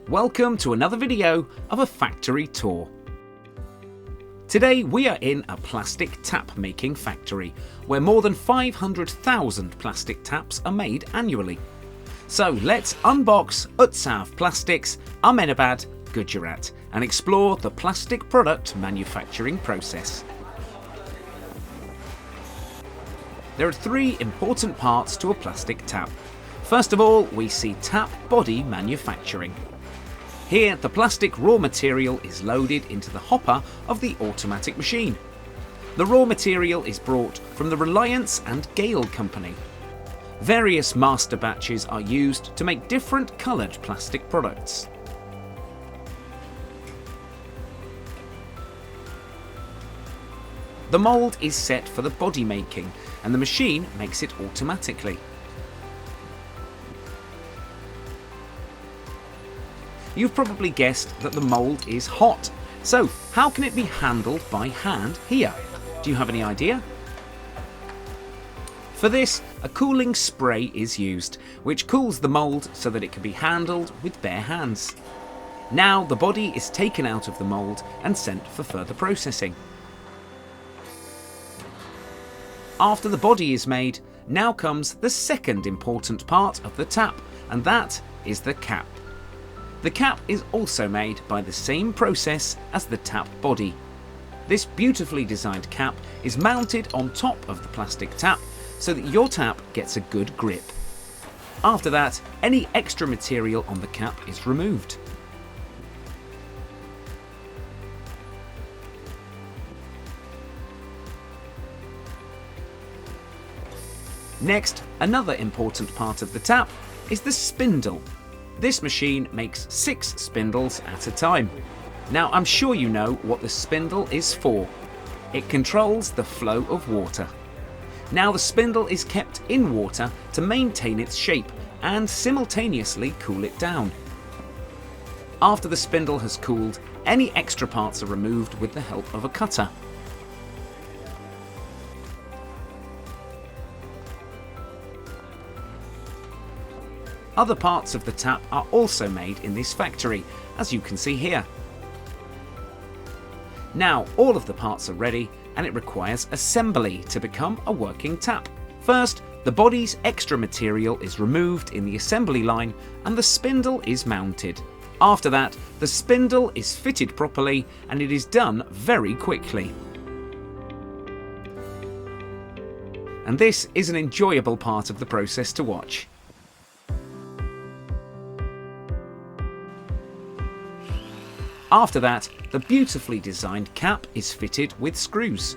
Welcome to another video of a factory tour. Today we are in a plastic tap making factory where more than 500,000 plastic taps are made annually. So let's unbox Utsav Plastic's Ahmedabad, Gujarat and explore the plastic product manufacturing process. There are three important parts to a plastic tap. First of all, we see tap body manufacturing. Here, the plastic raw material is loaded into the hopper of the automatic machine. The raw material is brought from the Reliance and Gale company. Various master batches are used to make different coloured plastic products. The mould is set for the body making and the machine makes it automatically. You've probably guessed that the mould is hot. So how can it be handled by hand here? Do you have any idea? For this, a cooling spray is used, which cools the mould so that it can be handled with bare hands. Now the body is taken out of the mould and sent for further processing. After the body is made, now comes the second important part of the tap, and that is the cap. The cap is also made by the same process as the tap body. This beautifully designed cap is mounted on top of the plastic tap so that your tap gets a good grip. After that, any extra material on the cap is removed. Next, another important part of the tap is the spindle. This machine makes 6 spindles at a time. Now I'm sure you know what the spindle is for. It controls the flow of water. Now the spindle is kept in water to maintain its shape and simultaneously cool it down. After the spindle has cooled, any extra parts are removed with the help of a cutter. Other parts of the tap are also made in this factory, as you can see here. Now all of the parts are ready and it requires assembly to become a working tap. First, the body's extra material is removed in the assembly line and the spindle is mounted. After that, the spindle is fitted properly and it is done very quickly. And this is an enjoyable part of the process to watch. After that, the beautifully designed cap is fitted with screws.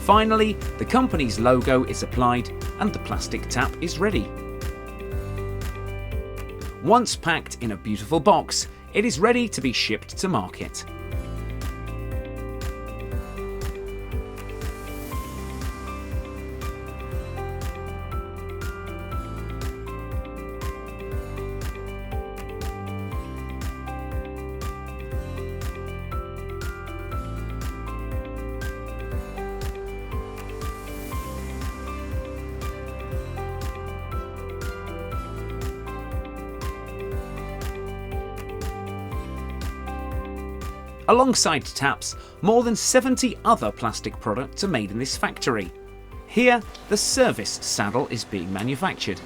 Finally, the company's logo is applied and the plastic tap is ready. Once packed in a beautiful box, it is ready to be shipped to market. Alongside taps, more than 70 other plastic products are made in this factory. Here, the service saddle is being manufactured.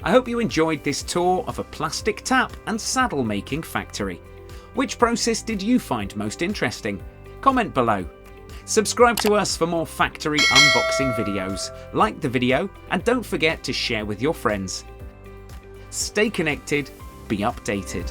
I hope you enjoyed this tour of a plastic tap and saddle making factory. Which process did you find most interesting? Comment below. Subscribe to us for more factory unboxing videos. Like the video and don't forget to share with your friends. Stay connected, be updated.